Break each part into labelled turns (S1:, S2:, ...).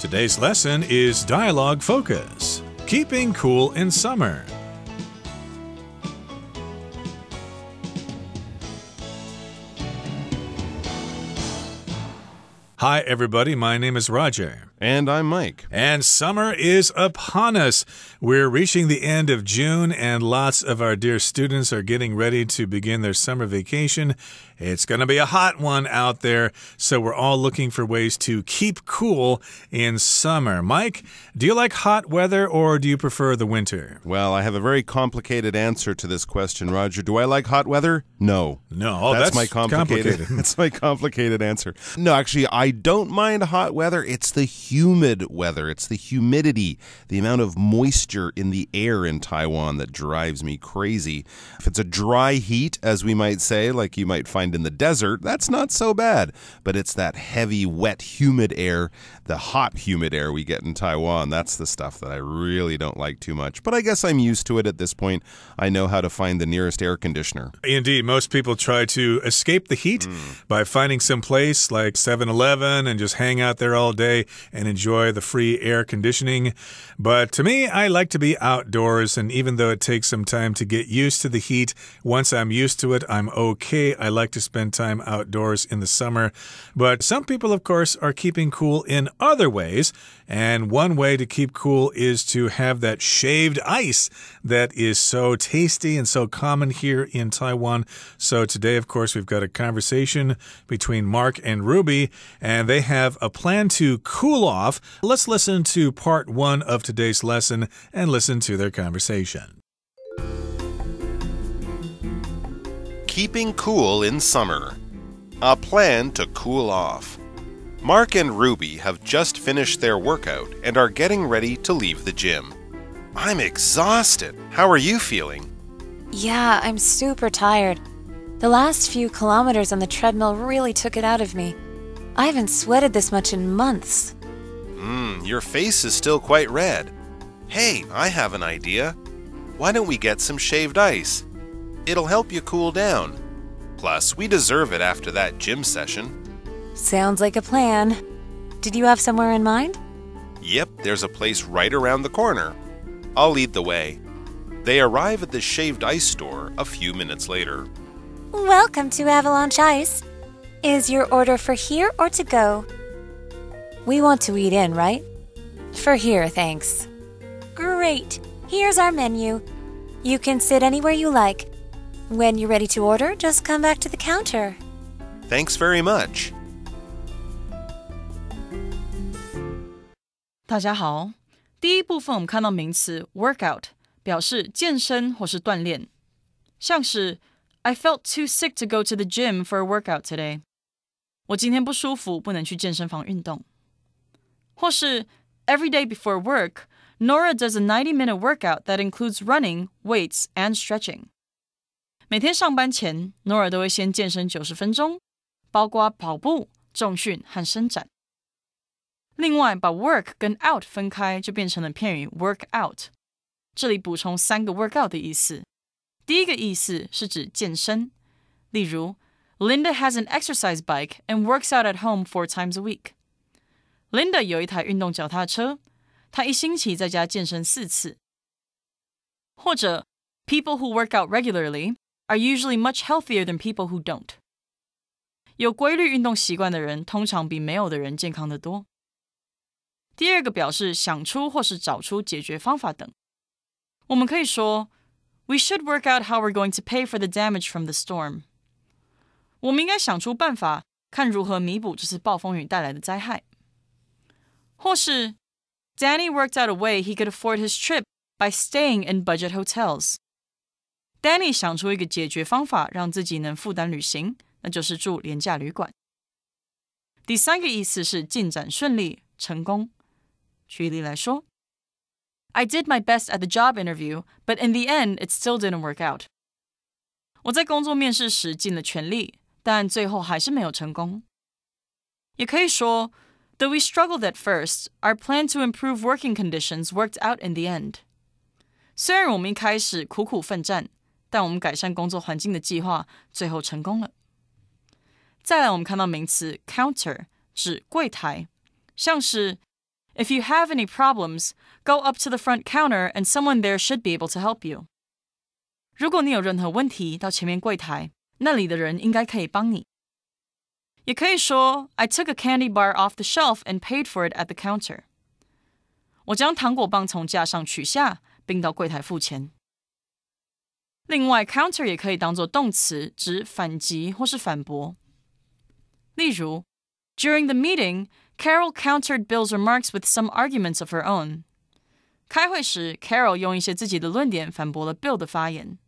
S1: Today's lesson is Dialogue Focus, Keeping Cool in Summer. Hi, everybody. My name is Roger.
S2: And I'm Mike.
S1: And summer is upon us. We're reaching the end of June, and lots of our dear students are getting ready to begin their summer vacation. It's going to be a hot one out there, so we're all looking for ways to keep cool in summer. Mike, do you like hot weather or do you prefer the winter?
S2: Well, I have a very complicated answer to this question, Roger. Do I like hot weather? No.
S1: No, that's
S2: my complicated. That's my complicated answer. No, actually, I don't mind hot weather. It's the humid weather. It's the humidity, the amount of moisture in the air in Taiwan that drives me crazy. If it's a dry heat, as we might say, like you might find in the desert, that's not so bad. But it's that heavy, wet, humid air, the hot, humid air we get in Taiwan. That's the stuff that I really don't like too much. But I guess I'm used to it at this point. I know how to find the nearest air conditioner.
S1: Indeed, most people try to escape the heat by finding some place like 7-Eleven and just hang out there all day and enjoy the free air conditioning. But to me, I like to be outdoors, and even though it takes some time to get used to the heat, once I'm used to it, I'm okay. I like to spend time outdoors in the summer. But some people, of course, are keeping cool in other ways, and one way to keep cool is to have that shaved ice that is so tasty and so common here in Taiwan. So today, of course, we've got a conversation between Mark and Ruby, and they have a plan to cool off. Let's listen to part 1 of today's lesson and listen to their conversation.
S2: Keeping cool in summer. A plan to cool off. Mark and Ruby have just finished their workout and are getting ready to leave the gym. I'm exhausted. How are you feeling?
S3: Yeah, I'm super tired. The last few kilometers on the treadmill really took it out of me. I haven't sweated this much in months.
S2: Your face is still quite red. Hey, I have an idea. Why don't we get some shaved ice? It'll help you cool down. Plus, we deserve it after that gym session.
S3: Sounds like a plan. Did you have somewhere in mind?
S2: Yep, there's a place right around the corner. I'll lead the way. They arrive at the shaved ice store a few minutes later.
S3: Welcome to Avalanche Ice. Is your order for here or to go? We want to eat in, right? For here, thanks. Great. Here's our menu. You can sit anywhere you like. When you're ready to order, just come back to the counter.
S2: Thanks very much.
S4: 大家好，第一部分我们看到名词 workout 表示健身或是锻炼，像是 I felt too sick to go to the gym for a workout today. 我今天不舒服，不能去健身房运动。或是 Every day before work, Nora does a 90-minute workout that includes running, weights, and stretching. 每天上班前 Nora 都会先健身90分钟，包括跑步、重训和伸展。另外，把 work 跟 out 分开，就变成了片语 work out。这里补充3个 workout 的意思。第一个意思是指健身，例如 Linda has an exercise bike and works out at home 4 times a week. Linda 有一台运动脚踏车，她一星期在家健身4次。或者 People who work out regularly are usually much healthier than people who don't. 有规律运动习惯的人，通常比没有的人健康得多。第二个表示想出或是找出解决方法等。我们可以说 We should work out how we're going to pay for the damage from the storm. 我们应该想出办法，看如何弥补这次暴风雨带来的灾害。或是 Danny worked out a way he could afford his trip by staying in budget hotels. Danny 想出一个解决方法，让自己能负担旅行，那就是住廉价旅馆。第3个意思是进展顺利、成功。举例来说 I did my best at the job interview, but in the end, it still didn't work out. 我在工作面试时尽了全力，但最后还是没有成功。也可以说 Though we struggled at first, our plan to improve working conditions worked out in the end. 虽然我们一开始苦苦奋战，但我们改善工作环境的计划最后成功了。再来我们看到名词 counter 指柜台，像是 If you have any problems, go up to the front counter and someone there should be able to help you. 如果你有任何问题，到前面柜台，那里的人应该可以帮你。也可以说 I took a candy bar off the shelf and paid for it at the counter. 我将糖果棒从架上取下，并到柜台付钱。另外 counter 也可以当作动词，指反击或是反驳。例如 During the meeting, Carol countered Bill's remarks with some arguments of her own. 开会时 Carol 用一些自己的论点反驳了 Bill 的发言。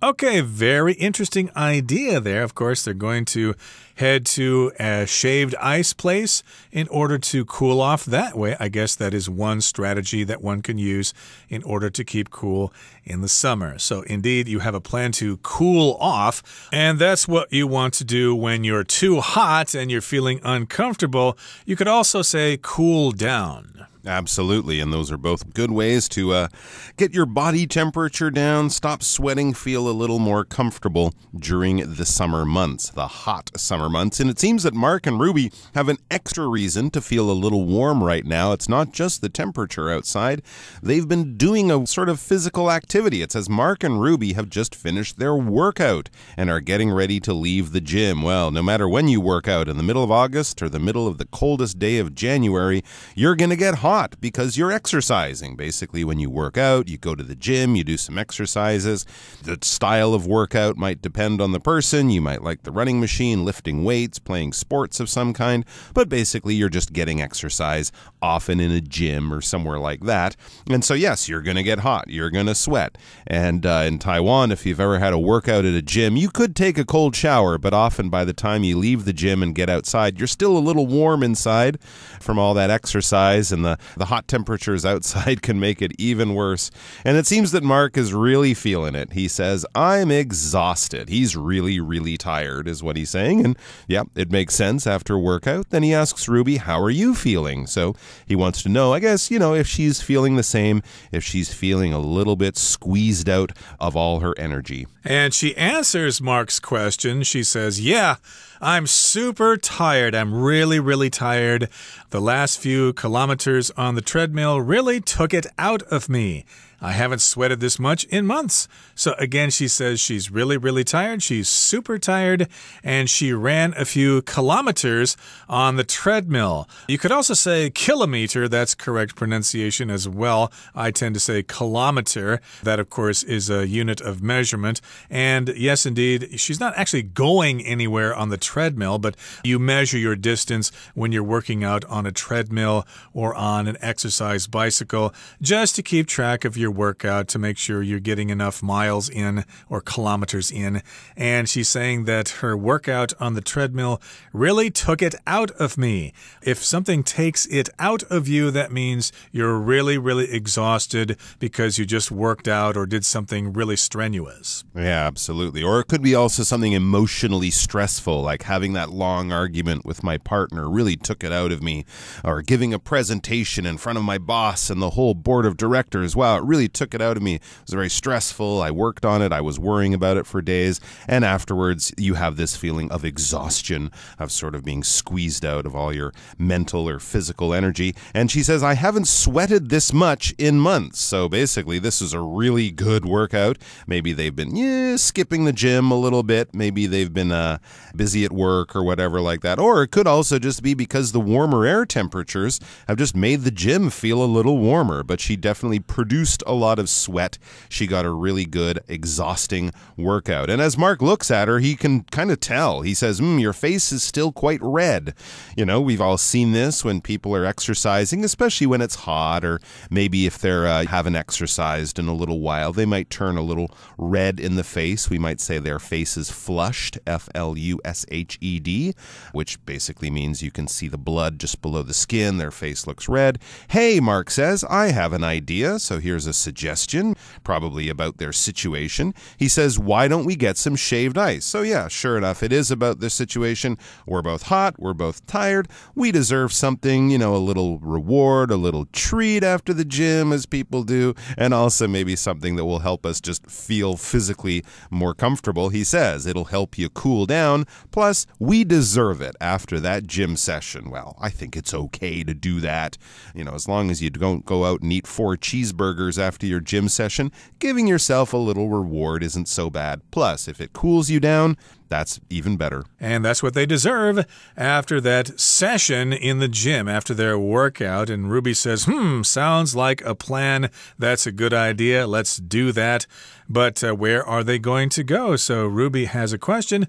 S1: Okay, very interesting idea there. Of course, they're going to head to a shaved ice place in order to cool off that way. I guess that is one strategy that one can use in order to keep cool in the summer. So indeed, you have a plan to cool off, and that's what you want to do when you're too hot and you're feeling uncomfortable. You could also say cool down.
S2: Absolutely, and those are both good ways to get your body temperature down, stop sweating, feel a little more comfortable during the summer months, the hot summer months. And it seems that Mark and Ruby have an extra reason to feel a little warm right now. It's not just the temperature outside. They've been doing a sort of physical activity. It says Mark and Ruby have just finished their workout and are getting ready to leave the gym. Well, no matter when you work out, in the middle of August or the middle of the coldest day of January, you're going to get hot because you're exercising. Basically, when you work out, you go to the gym, you do some exercises. The style of workout might depend on the person. You might like the running machine, lifting weights, playing sports of some kind. But basically, you're just getting exercise, often in a gym or somewhere like that. And so, yes, you're going to get hot. You're going to sweat. And in Taiwan, if you've ever had a workout at a gym, you could take a cold shower, but often by the time you leave the gym and get outside, you're still a little warm inside from all that exercise, and the hot temperatures outside can make it even worse. And it seems that Mark is really feeling it. He says, I'm exhausted. He's really, really tired is what he's saying. And yeah, it makes sense after a workout. Then he asks Ruby, how are you feeling? So he wants to know, I guess, if she's feeling the same, if she's feeling a little bit squeezed out of all her energy.
S1: And she answers Mark's question. She says, yeah, I'm super tired. I'm really, really tired. The last few kilometers on the treadmill really took it out of me. I haven't sweated this much in months. So again, she says she's really, really tired. She's super tired, and she ran a few kilometers on the treadmill. You could also say kilometer. That's correct pronunciation as well. I tend to say kilometer. That, of course, is a unit of measurement. And yes, indeed, she's not actually going anywhere on the treadmill, but you measure your distance when you're working out on a treadmill or on an exercise bicycle, just to keep track of your workout, to make sure you're getting enough miles in or kilometers in. And she's saying that her workout on the treadmill really took it out of me. If something takes it out of you, that means you're really, really exhausted because you just worked out or did something really strenuous.
S2: Yeah, absolutely. Or it could be also something emotionally stressful, like having that long argument with my partner really took it out of me, or giving a presentation in front of my boss and the whole board of directors. Wow, it really took it out of me. It was very stressful. I worked on it. I was worrying about it for days. And afterwards, you have this feeling of exhaustion, of sort of being squeezed out of all your mental or physical energy. And she says, I haven't sweated this much in months. So basically, this is a really good workout. Maybe they've been skipping the gym a little bit. Maybe they've been busy at work or whatever like that. Or it could also just be because the warmer air temperatures have just made the gym feel a little warmer. But she definitely produced a lot of sweat. She got a really good, exhausting workout. And as Mark looks at her, he can kind of tell. He says, your face is still quite red. We've all seen this when people are exercising, especially when it's hot, or maybe if they haven't exercised in a little while, they might turn a little red in the face. We might say their face is flushed, F-L-U-S-H-E-D, which basically means you can see the blood just below the skin. Their face looks red. Hey, Mark says, I have an idea. So here's a suggestion. probably about their situation. He says, why don't we get some shaved ice? So yeah, sure enough, it is about their situation. We're both hot. We're both tired. We deserve something, a little reward, a little treat after the gym, as people do, and also maybe something that will help us just feel physically more comfortable. He says it'll help you cool down. Plus, we deserve it after that gym session. Well, I think it's okay to do that. As long as you don't go out and eat 4 cheeseburgers after your gym session, giving yourself a little reward isn't so bad. Plus, if it cools you down, that's even better.
S1: And that's what they deserve after that session in the gym, after their workout. And Ruby says, sounds like a plan. That's a good idea. Let's do that. But where are they going to go? So Ruby has a question.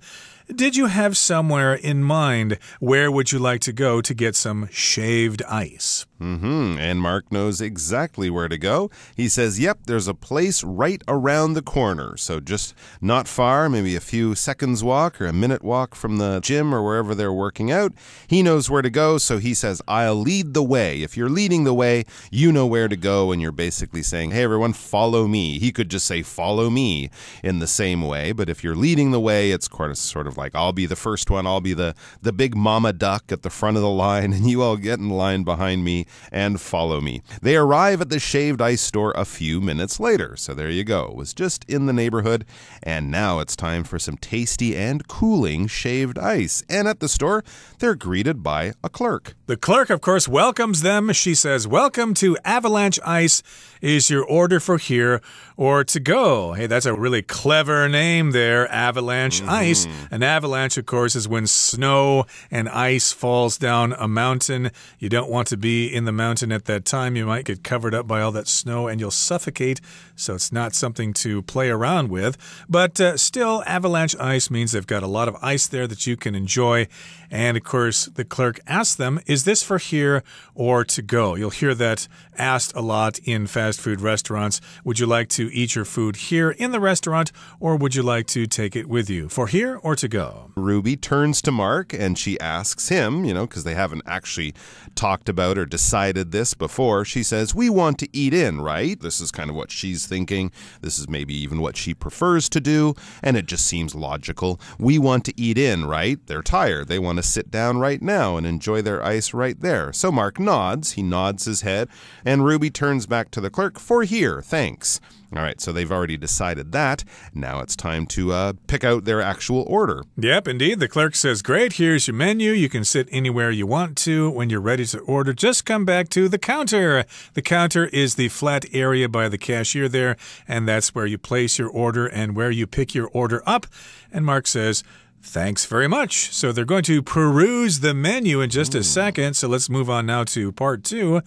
S1: Did you have somewhere in mind? Where would you like to go to get some shaved ice?
S2: And Mark knows exactly where to go. He says, yep, there's a place right around the corner. So just not far, maybe a few seconds walk or a minute walk from the gym or wherever they're working out. He knows where to go, so he says, I'll lead the way. If you're leading the way, you know where to go, and you're basically saying, hey, everyone, follow me. He could just say, follow me in the same way, but if you're leading the way, it's sort of like, I'll be the first one. I'll be the big mama duck at the front of the line, and you all get in line behind me and follow me. They arrive at the shaved ice store a few minutes later. So there you go. It was just in the neighborhood, and now it's time for some tasty and cooling shaved ice. And at the store, they're greeted by a clerk.
S1: The clerk, of course, welcomes them. She says, welcome to Avalanche Ice. Is your order for here or to go? Hey, that's a really clever name there, Avalanche Ice. An avalanche, of course, is when snow and ice falls down a mountain. You don't want to be in the mountain at that time. You might get covered up by all that snow and you'll suffocate. So it's not something to play around with. But still, avalanche ice means they've got a lot of ice there that you can enjoy. And, of course, the clerk asks them, is this for here or to go? You'll hear that asked a lot in fast food restaurants. Would you like to eat your food here in the restaurant, or would you like to take it with you? For here or to go?
S2: Ruby turns to Mark and she asks him, because they haven't actually talked about or decided this before. She says, we want to eat in, right? This is kind of what she's thinking. This is maybe even what she prefers to do, and it just seems logical. We want to eat in, right? They're tired. They want to sit down right now and enjoy their ice right there. So Mark nods. He nods his head, and Ruby turns back to the clerk. For here, thanks. All right, so they've already decided that. Now it's time to pick out their actual order.
S1: Yep, indeed. The clerk says, great, here's your menu. You can sit anywhere you want to. When you're ready to order, just come back to the counter. The counter is the flat area by the cashier there, and that's where you place your order and where you pick your order up. And Mark says, thanks very much. So they're going to peruse the menu in just a second. So let's move on now to part 2,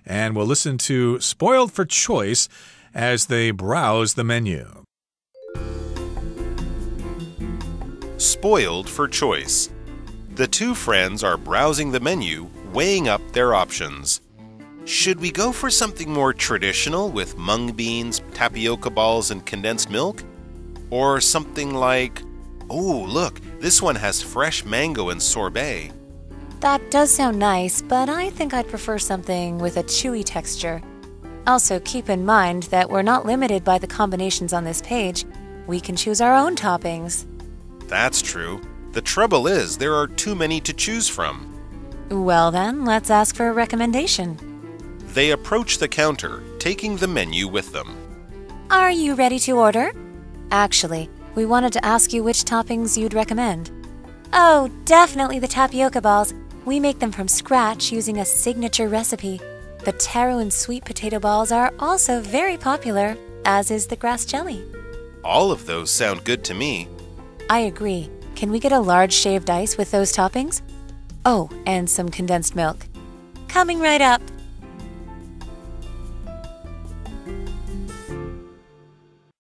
S1: and we'll listen to Spoiled for Choice as they browse the menu.
S2: Spoiled for choice. The two friends are browsing the menu, weighing up their options. Should we go for something more traditional with mung beans, tapioca balls, and condensed milk? Or something like, oh, look, this one has fresh mango and sorbet.
S3: That does sound nice, but I think I'd prefer something with a chewy texture. Also, keep in mind that we're not limited by the combinations on this page. We can choose our own toppings.
S2: That's true. The trouble is, there are too many to choose from.
S3: Well then, let's ask for a recommendation.
S2: They approach the counter, taking the menu with them.
S3: Are you ready to order? Actually, we wanted to ask you which toppings you'd recommend. Oh, definitely the tapioca balls. We make them from scratch using a signature recipe. The taro and sweet potato balls are also very popular, as is the grass jelly.
S2: All of those sound good to me.
S3: I agree. Can we get a large shaved ice with those toppings? Oh, and some condensed milk. Coming right up.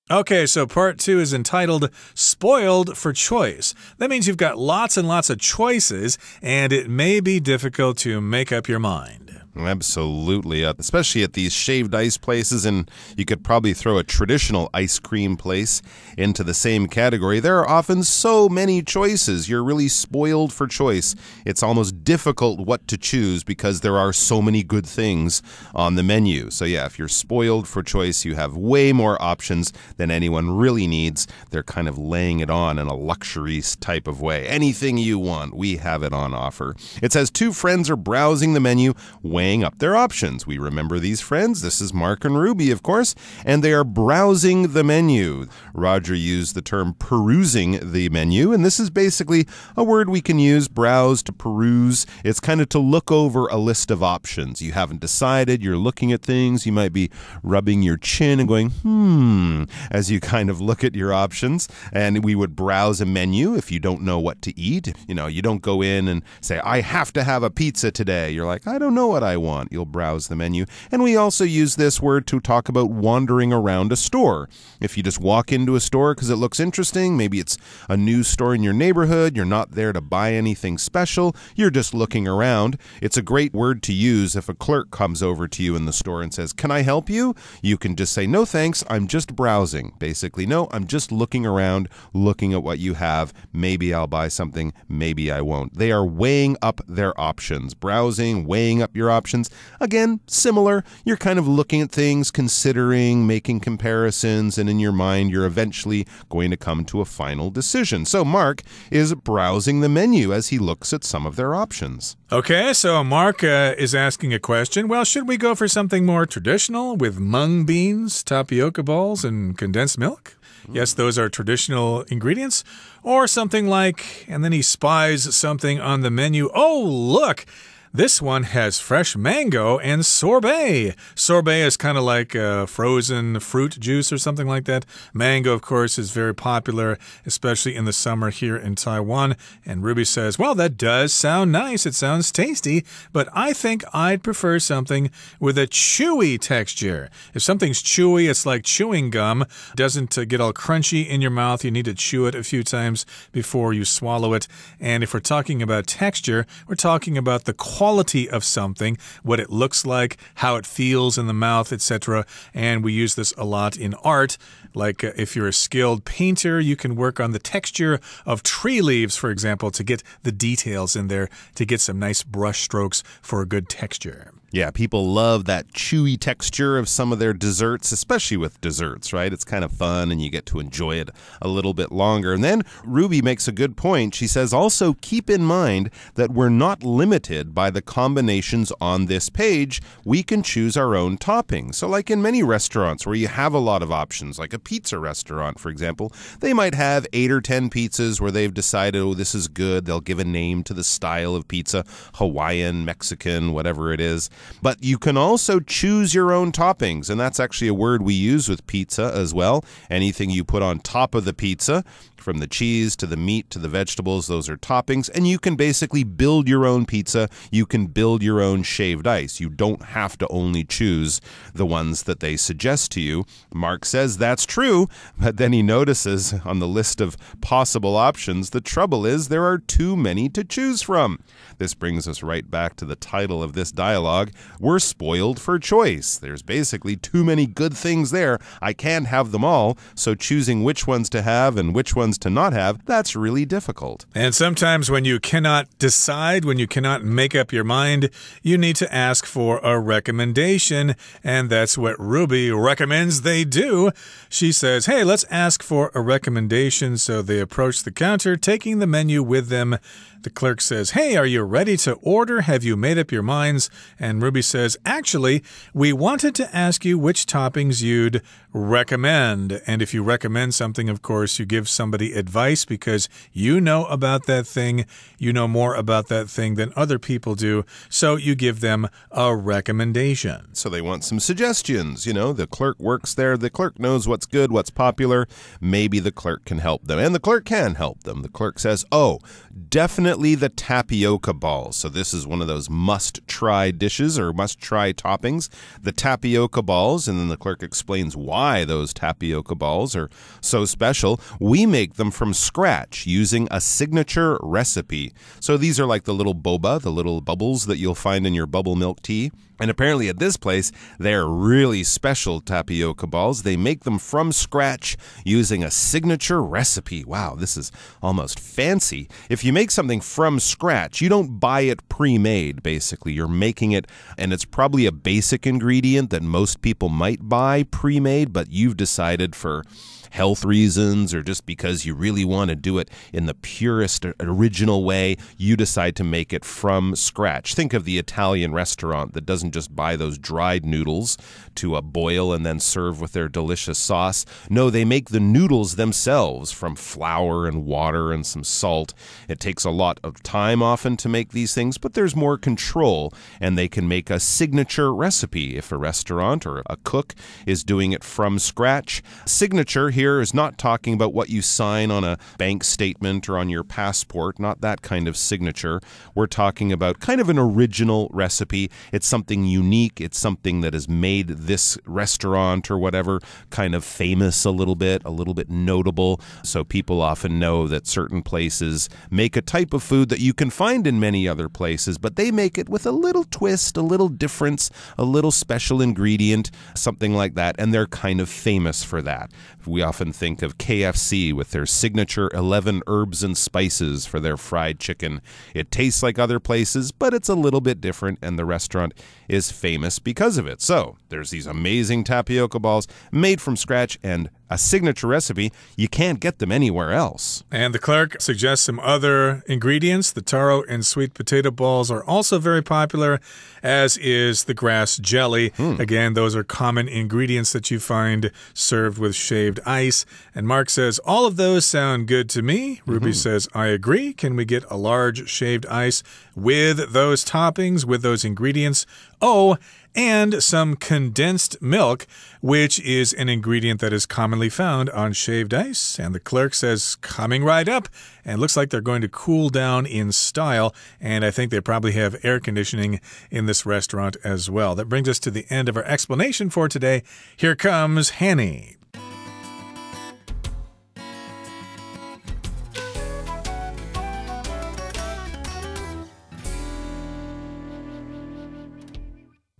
S1: Okay, so part 2 is entitled Spoiled for Choice. That means you've got lots and lots of choices, and it may be difficult to make up your mind.
S2: Absolutely, especially at these shaved ice places, and you could probably throw a traditional ice cream place into the same category. There are often so many choices. You're really spoiled for choice. It's almost difficult what to choose because there are so many good things on the menu. So yeah, if you're spoiled for choice, you have way more options than anyone really needs. They're kind of laying it on in a luxury type of way. Anything you want, we have it on offer. It says two friends are browsing the menu, weighing up their options. We remember these friends. This is Mark and Ruby, of course, and they are browsing the menu. Roger used the term perusing the menu, and this is basically a word we can use, browse, to peruse. It's kind of to look over a list of options. You haven't decided, you're looking at things, you might be rubbing your chin and going, as you kind of look at your options. And we would browse a menu if you don't know what to eat. You know, you don't go in and say, I have to have a pizza today. You're like, I don't know what I want. You'll browse the menu. And we also use this word to talk about wandering around a store. If you just walk into a store because it looks interesting, maybe it's a new store in your neighborhood, you're not there to buy anything special, you're just looking around. It's a great word to use if a clerk comes over to you in the store and says, can I help you? You can just say, no thanks, I'm just browsing. Basically, no, I'm just looking around, looking at what you have. Maybe I'll buy something, maybe I won't. They are weighing up their options. Browsing, weighing up your options. Again, similar. You're kind of looking at things, considering, making comparisons, and in your mind, you're eventually going to come to a final decision. So Mark is browsing the menu as he looks at some of their options.
S1: Okay, so Mark is asking a question. Well, should we go for something more traditional with mung beans, tapioca balls, and condensed milk? Yes, those are traditional ingredients. Or something like, and then he spies something on the menu. Oh, look! This one has fresh mango and sorbet. Sorbet is kind of like frozen fruit juice or something like that. Mango, of course, is very popular, especially in the summer here in Taiwan. And Ruby says, well, that does sound nice. It sounds tasty, but I think I'd prefer something with a chewy texture. If something's chewy, it's like chewing gum. It doesn't get all crunchy in your mouth. You need to chew it a few times before you swallow it. And if we're talking about texture, we're talking about the quality of something, what it looks like, how it feels in the mouth, etc. And we use this a lot in art. Like if you're a skilled painter, you can work on the texture of tree leaves, for example, to get the details in there, to get some nice brush strokes for a good texture.
S2: Yeah, people love that chewy texture of some of their desserts, especially with desserts, right? It's kind of fun and you get to enjoy it a little bit longer. And then Ruby makes a good point. She says, also keep in mind that we're not limited by the combinations on this page. We can choose our own toppings. So like in many restaurants where you have a lot of options, like a pizza restaurant, for example, they might have 8 or 10 pizzas where they've decided, oh, this is good. They'll give a name to the style of pizza, Hawaiian, Mexican, whatever it is. But you can also choose your own toppings, and that's actually a word we use with pizza as well. Anything you put on top of the pizza, from the cheese to the meat to the vegetables, those are toppings. And you can basically build your own pizza. You can build your own shaved ice. You don't have to only choose the ones that they suggest to you. Mark says that's true, but then he notices on the list of possible options, the trouble is there are too many to choose from. This brings us right back to the title of this dialogue. We're spoiled for choice. There's basically too many good things there. I can't have them all, so choosing which ones to have and which ones to not have, that's really difficult.
S1: And sometimes when you cannot decide, when you cannot make up your mind, you need to ask for a recommendation, and that's what Ruby recommends they do. She says, hey, let's ask for a recommendation. So they approach the counter, taking the menu with them. The clerk says, hey, are you ready to order? Have you made up your minds? And Ruby says, actually, we wanted to ask you which toppings you'd recommend. And if you recommend something, of course, you give somebody advice because you know about that thing. You know more about that thing than other people do. So you give them a recommendation.
S2: So they want some suggestions. You know, the clerk works there. The clerk knows what's good, what's popular. Maybe the clerk can help them. And the clerk can help them. The clerk says, oh, definitely the tapioca balls. So this is one of those must-try dishes or must-try toppings. The tapioca balls, and then the clerk explains why those tapioca balls are so special. We make them from scratch using a signature recipe. So these are like the little boba, the little bubbles that you'll find in your bubble milk tea. And apparently at this place, they're really special tapioca balls. They make them from scratch using a signature recipe. Wow, this is almost fancy. If you make something from scratch, you don't buy it pre-made, basically. You're making it, and it's probably a basic ingredient that most people might buy pre-made, but you've decided for health reasons or just because you really want to do it in the purest original way, you decide to make it from scratch. Think of the Italian restaurant that doesn't just buy those dried noodles to boil and then serve with their delicious sauce. No, they make the noodles themselves from flour and water and some salt. It takes a lot of time often to make these things, but there's more control, and they can make a signature recipe if a restaurant or a cook is doing it from scratch. Signature here is not talking about what you sign on a bank statement or on your passport, not that kind of signature. We're talking about kind of an original recipe. It's something unique. It's something that has made this restaurant or whatever kind of famous a little bit notable. So people often know that certain places make a type of food that you can find in many other places, but they make it with a little twist, a little difference, a little special ingredient, something like that, and they're kind of famous for that. We often think of KFC with their signature 11 herbs and spices for their fried chicken. It tastes like other places, but it's a little bit different, and the restaurant is famous because of it. So there's these amazing tapioca balls made from scratch and a signature recipe. You can't get them anywhere else.
S1: And the clerk suggests some other ingredients. The taro and sweet potato balls are also very popular, as is the grass jelly. Again, those are common ingredients that you find served with shaved ice. And Mark says, all of those sound good to me. Ruby says, I agree. Can we get a large shaved ice with those toppings, with those ingredients? Oh, and some condensed milk, which is an ingredient that is commonly found on shaved ice. And the clerk says, coming right up. And looks like they're going to cool down in style. And I think they probably have air conditioning in this restaurant as well. That brings us to the end of our explanation for today. Here comes Hanny.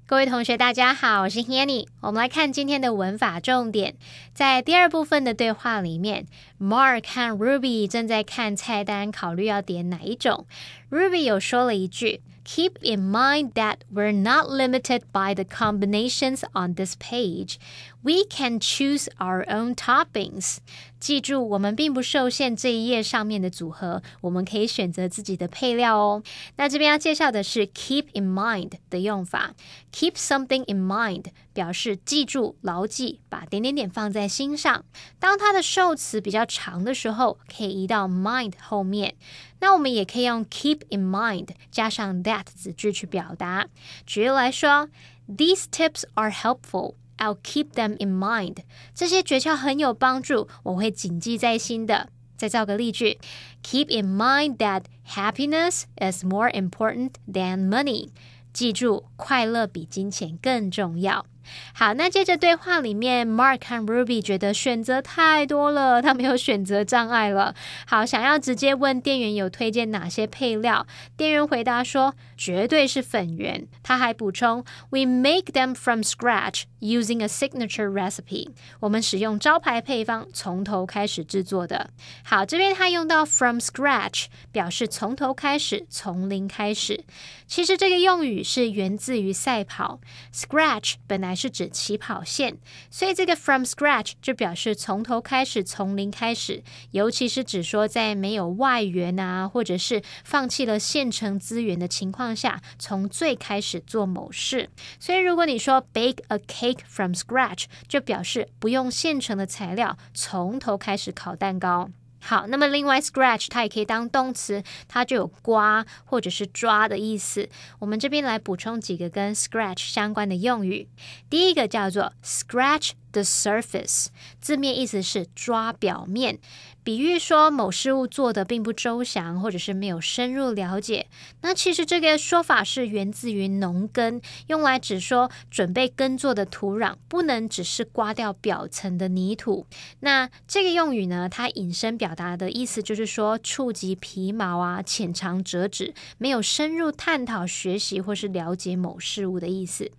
S5: 各位同学大家好，我是 Hanny。 我们来看今天的文法重点。在第二部分的对话里面， Mark 和 Ruby 正在看菜单，考虑要点哪一种。 Ruby 有说了一句， Keep in mind that we're not limited by the combinations on this page. We can choose our own toppings. 记住，我们并不受限这一页上面的组合，我们可以选择自己的配料哦。那这边要介绍的是 keep in mind 的用法。 Keep something in mind 表示记住、牢记，把点点点放在心上。当它的受词比较长的时候，可以移到 mind 后面。那我们也可以用 keep in mind 加上 that 子句去表达。举例来说， These tips are helpful.I'll keep them in mind. 这些诀窍很有帮助，我会谨记在心的。再造个例句 Keep in mind that happiness is more important than money. 记住，快乐比金钱更重要。好，那接着对话里面 Mark 和 Ruby 觉得选择太多了，他们有选择障碍了。好，想要直接问店员有推荐哪些配料，店员回答说绝对是粉圆。他还补充 We make them from scratch using a signature recipe. 我们使用招牌配方，从头开始制作的。好，这边他用到 from scratch 表示从头开始，从零开始。其实这个用语是源自于赛跑， scratch 本来是指起跑线，所以这个 from scratch 就表示从头开始，从零开始，尤其是指说在没有外援啊，或者是放弃了现成资源的情况下，从最开始做某事。所以如果你说 bake a cake from scratch 就表示不用现成的材料，从头开始烤蛋糕。好，那么另外 scratch 它也可以当动词，它就有刮或者是抓的意思。我们这边来补充几个跟 scratch 相关的用语。第一个叫做 scratch the surface， 字面意思是抓表面，比喻说某事物做得并不周详，或者是没有深入了解。那其实这个说法是源自于农耕，用来指说准备耕作的土壤不能只是刮掉表层的泥土。那这个用语呢，它引申表达的意思就是说触及皮毛啊，浅尝辄止，没有深入探讨学习或是了解某事物的意思。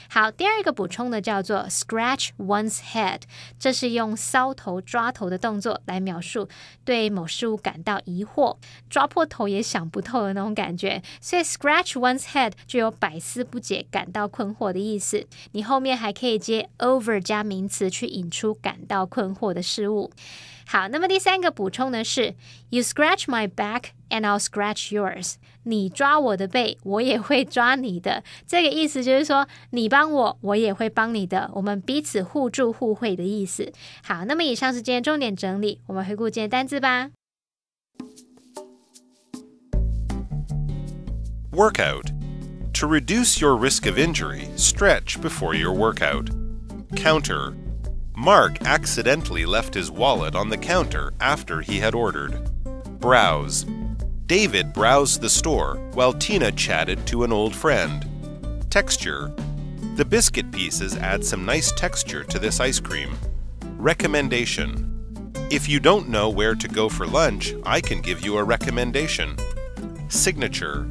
S5: 好，第二个补充的叫做 scratch one's head， 这是用搔头抓头的动作来描述对某事物感到疑惑，抓破头也想不透的那种感觉，所以 scratch one's head 就有百思不解、感到困惑的意思。你后面还可以接 over 加名词去引出感到困惑的事物。好，那么第三个补充的是 You scratch my back and I'll scratch yours， 你抓我的背，我也会抓你的。这个意思就是说你帮我，我也会帮你的，我们彼此互助互惠的意思。好，那么以上是今天重点整理，我们回顾今天单字吧。
S2: Workout. To reduce your risk of injury, stretch before your workout. Counter.Mark accidentally left his wallet on the counter after he had ordered. Browse. David browsed the store while Tina chatted to an old friend. Texture. The biscuit pieces add some nice texture to this ice cream. Recommendation. If you don't know where to go for lunch, I can give you a recommendation. Signature.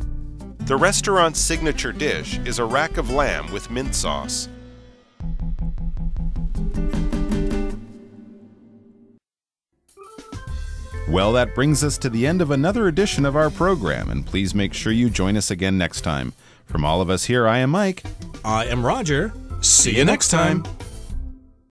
S2: The restaurant's signature dish is a rack of lamb with mint sauce. Well, that brings us to the end of another edition of our program, and please make sure you join us again next time. From all of us here, I am Mike.
S1: I am Roger. See you next time.